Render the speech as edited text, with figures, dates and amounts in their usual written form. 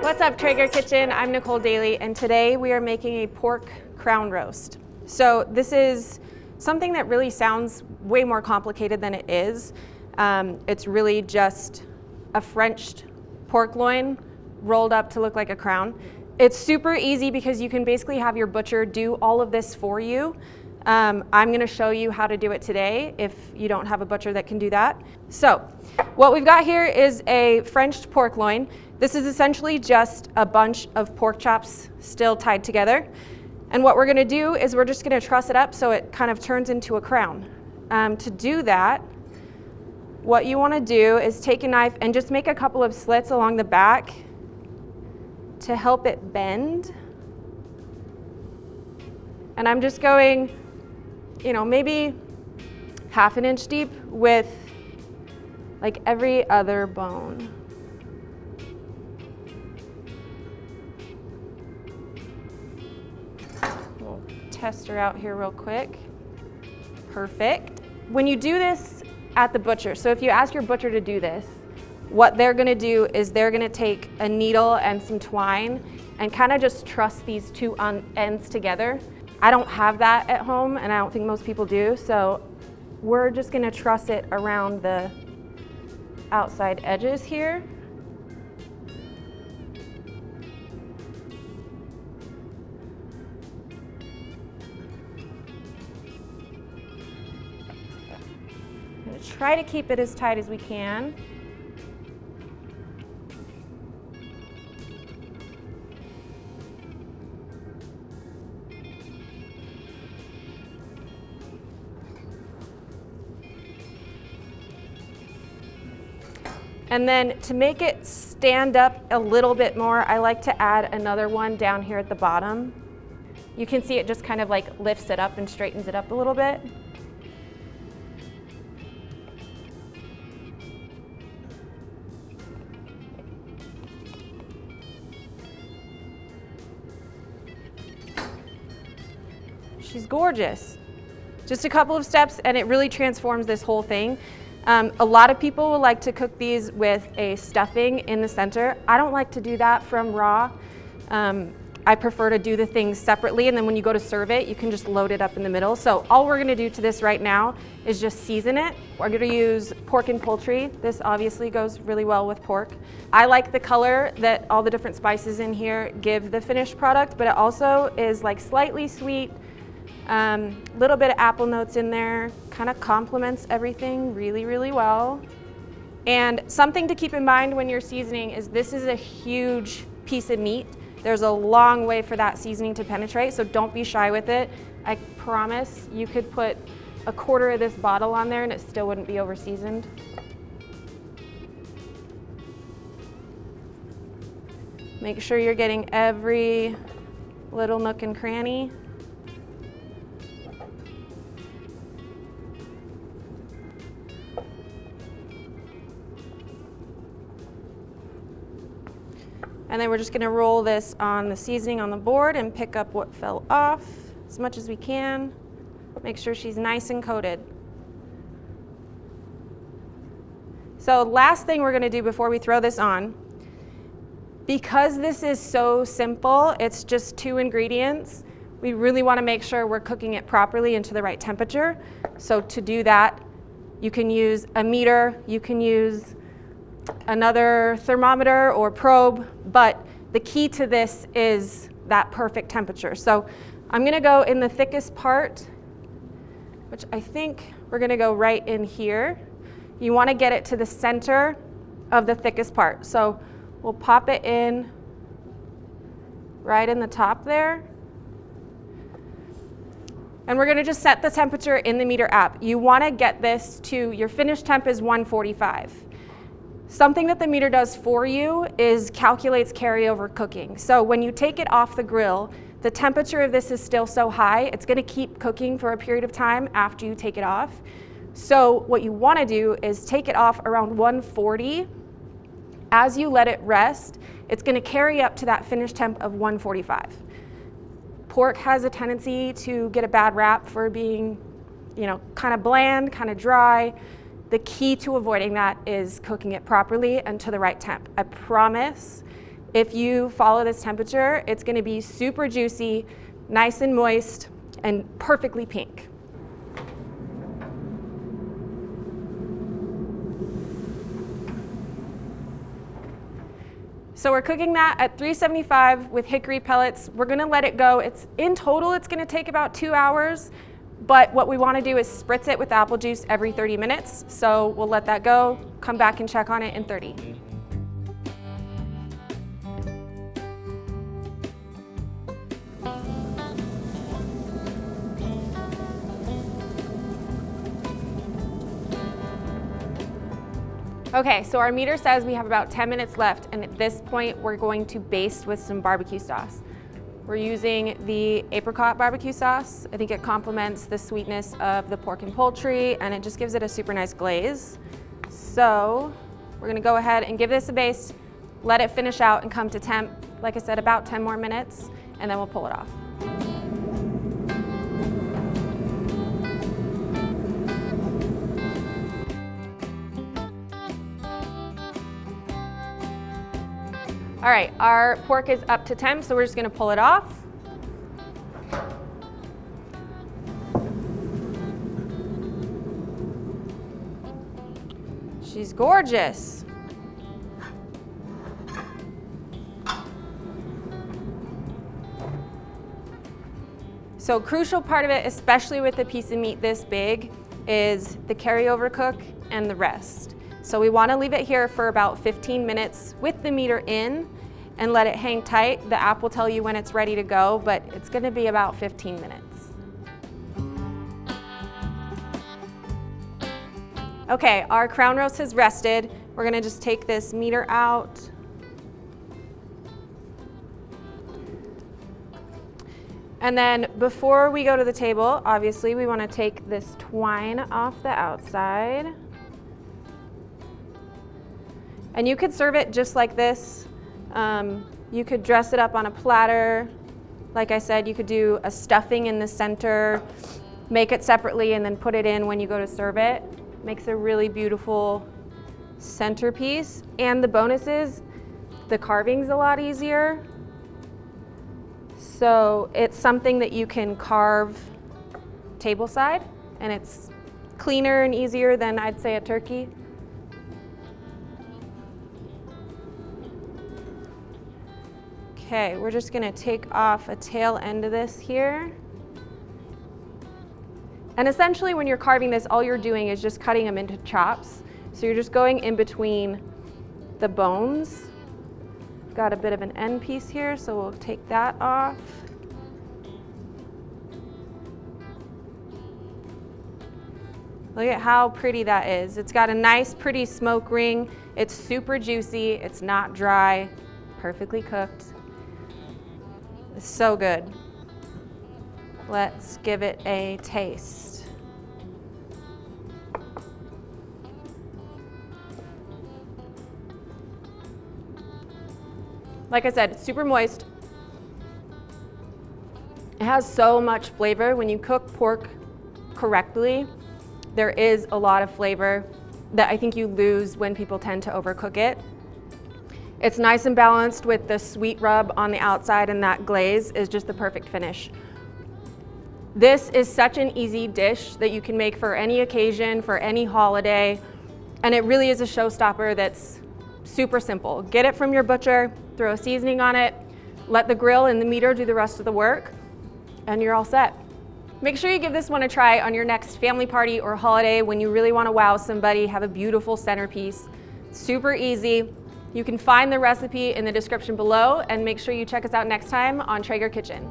What's up, Traeger Kitchen? I'm Nicole Daly, and today we are making a pork crown roast. So this is something that really sounds way more complicated than it is. It's really just a Frenched pork loin rolled up to look like a crown. It's super easy because you can basically have your butcher do all of this for you. I'm going to show you how to do it today if you don't have a butcher that can do that. So what we've got here is a Frenched pork loin. This is essentially just a bunch of pork chops still tied together. And what we're going to do is we're just going to truss it up so it kind of turns into a crown. To do that, what you want to do is take a knife and just make a couple of slits along the back to help it bend. And I'm just going, maybe half an inch deep with like every other bone. We'll test her out here real quick. Perfect. When you do this at the butcher, so if you ask your butcher to do this, what they're gonna do is they're gonna take a needle and some twine and kind of just truss these two ends together. I don't have that at home, and I don't think most people do, so we're just gonna truss it around the outside edges here. I'm gonna try to keep it as tight as we can. And then to make it stand up a little bit more, I like to add another one down here at the bottom. You can see it just kind of like lifts it up and straightens it up a little bit. She's gorgeous. Just a couple of steps and it really transforms this whole thing. A lot of people will like to cook these with a stuffing in the center. I don't like to do that from raw. I prefer to do the things separately, and then when you go to serve it, you can just load it up in the middle. So all we're gonna do to this right now is just season it. We're gonna use pork and poultry. This obviously goes really well with pork. I like the color that all the different spices in here give the finished product, but it also is like slightly sweet, little bit of apple notes in there, kind of complements everything really, really well. And something to keep in mind when you're seasoning is this is a huge piece of meat. There's a long way for that seasoning to penetrate, so don't be shy with it. I promise you could put a quarter of this bottle on there and it still wouldn't be over seasoned. Make sure you're getting every little nook and cranny. And then we're just gonna roll this on the seasoning on the board and pick up what fell off as much as we can. Make sure she's nice and coated. So last thing we're gonna do before we throw this on, because this is so simple, it's just 2 ingredients, we really wanna make sure we're cooking it properly and to the right temperature. So to do that, you can use a meter, you can use another thermometer or probe, but the key to this is that perfect temperature. So I'm gonna go in the thickest part, which I think we're gonna go right in here. You wanna get it to the center of the thickest part. So we'll pop it in right in the top there. And we're gonna just set the temperature in the meter app. You wanna get this to, your finished temp is 145. Something that the meter does for you is calculates carryover cooking. So when you take it off the grill, the temperature of this is still so high, it's gonna keep cooking for a period of time after you take it off. So what you wanna do is take it off around 140. As you let it rest, it's gonna carry up to that finished temp of 145. Pork has a tendency to get a bad rap for being, kind of bland, kind of dry. The key to avoiding that is cooking it properly and to the right temp. I promise If you follow this temperature, it's gonna be super juicy, nice and moist, and perfectly pink. So we're cooking that at 375 with hickory pellets. We're gonna let it go. In total, it's gonna take about 2 hours, but what we wanna do is spritz it with apple juice every 30 minutes. So we'll let that go, come back and check on it in 30. Okay, so our meter says we have about 10 minutes left, and at this point we're going to baste with some barbecue sauce. We're using the apricot barbecue sauce. I think it complements the sweetness of the pork and poultry, and it just gives it a super nice glaze. So we're gonna go ahead and give this a baste, let it finish out and come to temp, like I said, about 10 more minutes, and then we'll pull it off. All right, our pork is up to temp, so we're just gonna pull it off. She's gorgeous. So crucial part of it, especially with a piece of meat this big, is the carryover cook and the rest. So we want to leave it here for about 15 minutes with the meter in and let it hang tight. The app will tell you when it's ready to go, but it's going to be about 15 minutes. Okay, our crown roast has rested. We're going to just take this meter out. And then before we go to the table, obviously we want to take this twine off the outside. And you could serve it just like this. You could dress it up on a platter. Like I said, you could do a stuffing in the center, make it separately, and then put it in when you go to serve it. Makes a really beautiful centerpiece. And the bonus is the carving's a lot easier. So it's something that you can carve tableside, and it's cleaner and easier than, I'd say, a turkey. Okay, we're just gonna take off a tail end of this here. And essentially when you're carving this, all you're doing is just cutting them into chops. So you're just going in between the bones. Got a bit of an end piece here, so we'll take that off. Look at how pretty that is. It's got a nice, pretty smoke ring. It's super juicy, it's not dry, perfectly cooked. It's so good. Let's give it a taste. Like I said, it's super moist. It has so much flavor. When you cook pork correctly, there is a lot of flavor that I think you lose when people tend to overcook it. It's nice and balanced with the sweet rub on the outside, and that glaze is just the perfect finish. This is such an easy dish that you can make for any occasion, for any holiday, and it really is a showstopper that's super simple. Get it from your butcher, throw a seasoning on it, let the grill and the meter do the rest of the work, and you're all set. Make sure you give this one a try on your next family party or holiday when you really want to wow somebody, have a beautiful centerpiece. Super easy. You can find the recipe in the description below, and make sure you check us out next time on Traeger Kitchen.